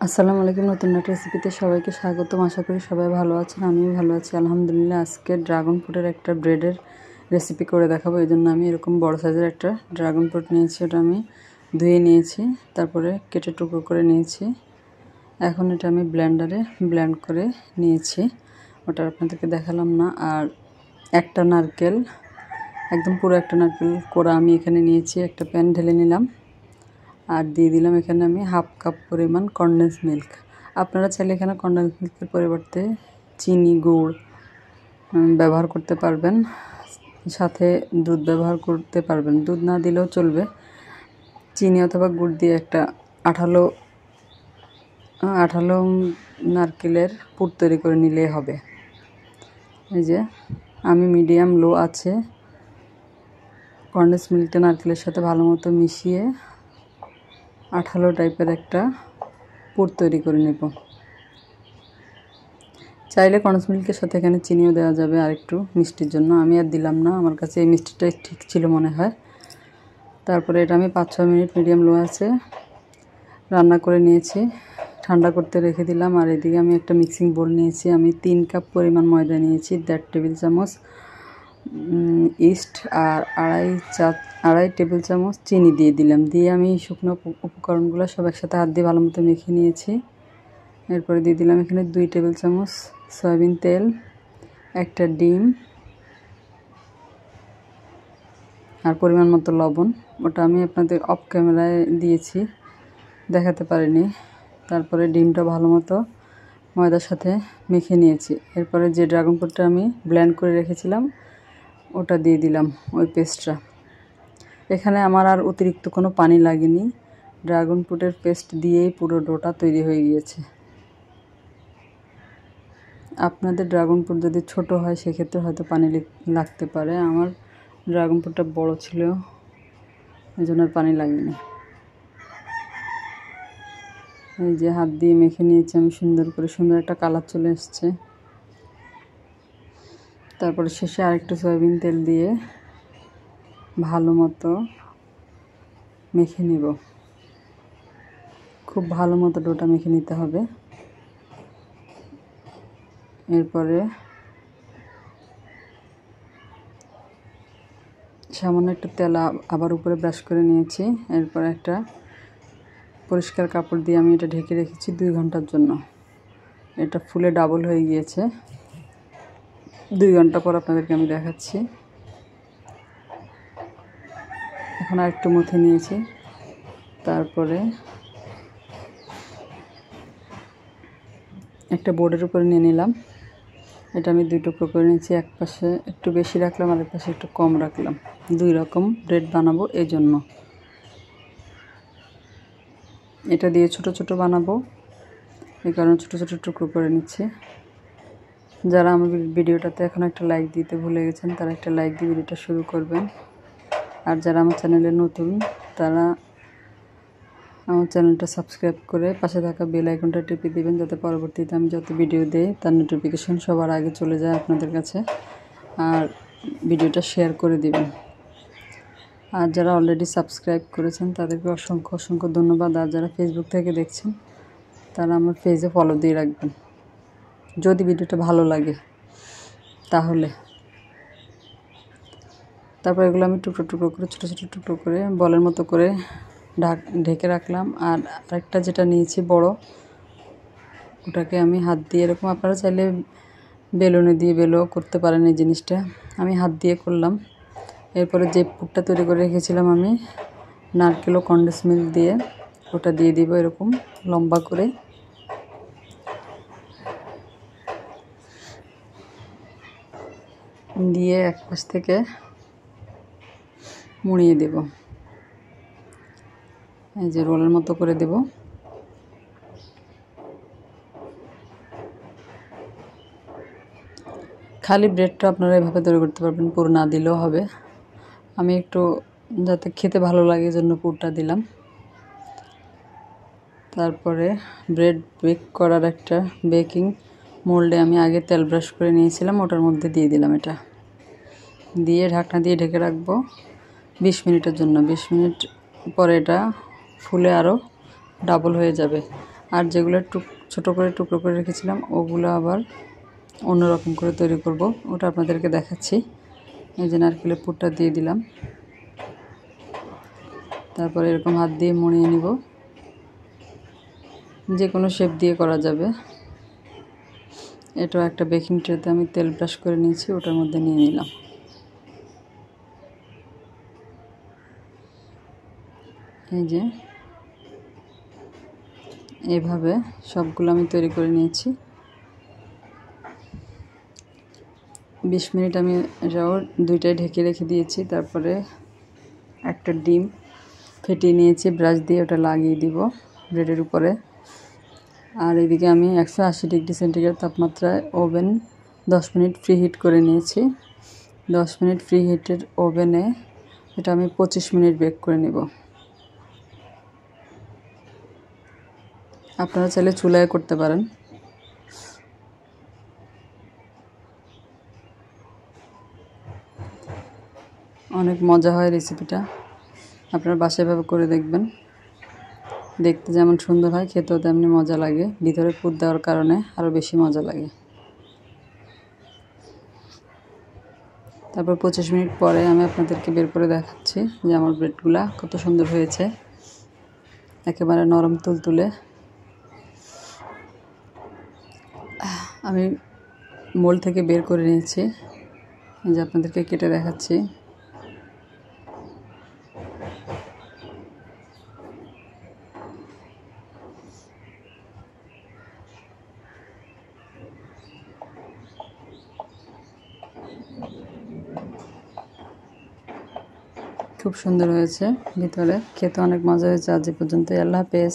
আসসালামু আলাইকুম। নতুন একটা রেসিপিতে সবাইকে স্বাগতম। আশা করি সবাই ভালো আছেন, আমিও ভালো আছি আলহামদুলিল্লাহ। আজকে ড্রাগন ফ্রুটের একটা ব্রেডের রেসিপি করে দেখাবো। এই জন্য আমি এরকম বড় সাইজের একটা ড্রাগন ফ্রুট নিয়েছি, ওটা আমি ধুয়ে নিয়েছি, তারপরে কেটে টুকরো করে নিয়েছি। এখন এটা আমি ব্লেন্ডারে ব্লেন্ড করে নিয়েছি, ওটা আপনাদেরকে দেখালাম না। আর একটা নারকেল, একদম পুরো একটা নারকেল কোড়া আমি এখানে নিয়েছি, একটা প্যান ঢেলে নিলাম আর দিয়ে দিলাম এখানে আমি হাফ কাপ পরিমাণ কনডেন্স মিল্ক। আপনারা চাইলে এখানে কনডেন্স মিল্কের পরিবর্তে চিনি, গুড় ব্যবহার করতে পারবেন, সাথে দুধ ব্যবহার করতে পারবেন। দুধ না দিলেও চলবে, চিনি অথবা গুড় দিয়ে একটা আঠালো আঠালো নারকেলের পুর তৈরি করে নিলেই হবে। এই যে আমি মিডিয়াম লো আছে কনডেন্স মিল্কটা নারকেলের সাথে ভালো মতো মিশিয়ে আঠালো টাইপের একটা পুর তৈরি করে নেব। চাইলে কনডেন্স মিল্কের সাথে এখানে চিনিও দেওয়া যাবে আর একটু মিষ্টির জন্য, আমি আর দিলাম না, আমার কাছে এই মিষ্টিটাই ঠিক ছিল মনে হয়। তারপরে এটা আমি 5-6 মিনিট মিডিয়াম লো আছে রান্না করে নিয়েছি, ঠান্ডা করতে রেখে দিলাম। আর এদিকে আমি একটা মিক্সিং বোল নিয়েছি, আমি 3 কাপ পরিমাণ ময়দা নিয়েছি, 1.5 টেবিল চামচ ইস্ট আর আড়াই টেবিল চামচ চিনি দিয়ে দিলাম। দিয়ে আমি শুকনো উপকরণগুলো সব একসাথে হাত দিয়ে ভালো মতো মেখে নিয়েছি। এরপরে দিয়ে দিলাম এখানে 2 টেবিল চামচ সয়াবিন তেল, একটা ডিম আর পরিমাণ মতো লবণ। ওটা আমি আপনাদের অফ ক্যামেরায় দিয়েছি, দেখাতে পারিনি। তারপরে ডিমটা ভালো মতো ময়দার সাথে মেখে নিয়েছি। এরপরে যে ড্রাগন ফ্রুটটা আমি ব্লেন্ড করে রেখেছিলাম ওটা দিয়ে দিলাম, ওই পেস্টটা। এখানে আমার আর অতিরিক্ত কোনো পানি লাগেনি, ড্রাগন ফ্রুটের পেস্ট দিয়েই পুরো ডোটা তৈরি হয়ে গিয়েছে। আপনাদের ড্রাগন ফ্রুট যদি ছোট হয় সেক্ষেত্রে হয়তো পানি লাগতে পারে, আমার ড্রাগন ফ্রুটটা বড় ছিল এই জন্য আর পানি লাগেনি। এই যে হাত দিয়ে মেখে নিয়েছি আমি সুন্দর করে, সুন্দর একটা কালার চলে এসছে। তারপরে শেষে আরেকটু সয়াবিন তেল দিয়ে ভালো মতো মেখে নিব, খুব ভালো মতো ডোটা মেখে নিতে হবে। এরপরে সামান্য একটু তেল আবার উপরে ব্রাশ করে নিয়েছি। এরপর একটা পরিষ্কার কাপড় দিয়ে আমি এটা ঢেকে রেখেছি 2 ঘন্টার জন্য। এটা ফুলে ডাবল হয়ে গিয়েছে। 2 ঘন্টা পর আপনাদেরকে আমি দেখাচ্ছি। এখন আর একটু মুথে নিয়েছি, তারপরে একটা বোর্ডের উপরে নিয়ে নিলাম। এটা আমি 2 টুকরো করে নিয়েছি, এক পাশে একটু বেশি রাখলাম আর এক পাশে একটু কম রাখলাম, 2 রকম ব্রেড বানাবো এই জন্য। এটা দিয়ে ছোট ছোট বানাবো, এই কারণে ছোট ছোট টুকরো করে নিচ্ছি। যারা আমার ভিডিওটাতে এখন একটা লাইক দিতে ভুলে গেছেন তারা একটা লাইক দিয়ে ভিডিওটা শুরু করবেন। আর যারা আমার চ্যানেলে নতুন তারা আমার চ্যানেলটা সাবস্ক্রাইব করে পাশে থাকা বেল আইকনটা টিপে দিবেন, যাতে পরবর্তীতে আমি যত ভিডিও দেই তার নোটিফিকেশন সবার আগে চলে যায় আপনাদের কাছে। আর ভিডিওটা শেয়ার করে দিবেন। আর যারা অলরেডি সাবস্ক্রাইব করেছেন তাদেরকে অসংখ্য অসংখ্য ধন্যবাদ। আর যারা ফেসবুক থেকে দেখছেন তারা আমার পেজে ফলো দিয়ে রাখবেন, যদি ভিডিওটা ভালো লাগে তাহলে। তারপর এগুলো আমি টুকরো টুকরো করে, ছোটো ছোটো টুকরো করে বলের মতো করে ঢেকে রাখলাম। আর আরেকটা যেটা নিয়েছি বড়, ওটাকে আমি হাত দিয়ে এরকম, আপনারা চাইলে বেলুনে দিয়ে বেলও করতে পারেন এই জিনিসটা, আমি হাত দিয়ে করলাম। এরপরে যে পুরটা তৈরি করে রেখেছিলাম আমি নারকেল ও কনডেন্স মিল্ক দিয়ে, ওটা দিয়ে দিব এরকম লম্বা করে। দিয়ে এক পাশ থেকে মুড়িয়ে দেব, এই যে রোলের মতো করে দেব। খালি ব্রেডটা আপনারা এভাবে তৈরি করতে পারবেন, পুর না দিলেও হবে। আমি একটু যাতে খেতে ভালো লাগে জন্য পুরটা দিলাম। তারপরে ব্রেড বেক করার একটা বেকিং মোল্ডে আমি আগে তেল ব্রাশ করে নিয়েছিলাম, ওটার মধ্যে দিয়ে দিলাম। এটা দিয়ে ঢাকনা দিয়ে ঢেকে রাখবো 20 মিনিটের জন্য। 20 মিনিট পরে এটা ফুলে আরও ডাবল হয়ে যাবে। আর যেগুলো ছোটো করে টুকরো করে রেখেছিলাম ওগুলো আবার অন্যরকম করে তৈরি করব, ওটা আপনাদেরকে দেখাচ্ছি। এই যে নারকেলের পুরটা দিয়ে দিলাম, তারপরে এরকম হাত দিয়ে মুড়িয়ে নিব, যে কোনো শেপ দিয়ে করা যাবে। এটাও একটা বেকিং ট্রেতে আমি তেল ব্রাশ করে নিয়েছি, ওটার মধ্যে নিয়ে নিলাম। এই যে এভাবে সবগুলো আমি তৈরি করে নিয়েছি। 20 মিনিট আমি এটাও দুইটাই ঢেকে রেখে দিয়েছি। তারপরে একটা ডিম ফেটিয়ে নিয়েছি ব্রাশ দিয়ে, ওটা লাগিয়ে দিব ব্রেডের উপরে। আর এদিকে আমি 180 ডিগ্রি সেন্টিগ্রেড তাপমাত্রায় ওভেন 10 মিনিট ফ্রি হিট করে নিয়েছি। 10 মিনিট ফ্রি হিটের ওভেনে এটা আমি 25 মিনিট বেক করে নেব। আপনারা চাইলে চুলায় করতে পারেন। অনেক মজা হয় রেসিপিটা, আপনারা বাসায় এভাবে করে দেখবেন। দেখতে যেমন সুন্দর হয়, খেতেও তেমনি মজা লাগে। ভিতরে পুর দেওয়ার কারণে আরও বেশি মজা লাগে। তারপর 25 মিনিট পরে আমি আপনাদেরকে বের করে দেখাচ্ছি যে আমার ব্রেডগুলা কত সুন্দর হয়েছে, একেবারে নরম তুলতুলে। আমি মোল্ড থেকে বের করে নিয়েছি, এই যে আপনাদেরকে কেটে দেখাচ্ছি। খুব সুন্দর হয়েছে ভিতরে, খেতে অনেক মজা হয়েছে। আজ এ পর্যন্ত, আল্লাহ হাফেজ।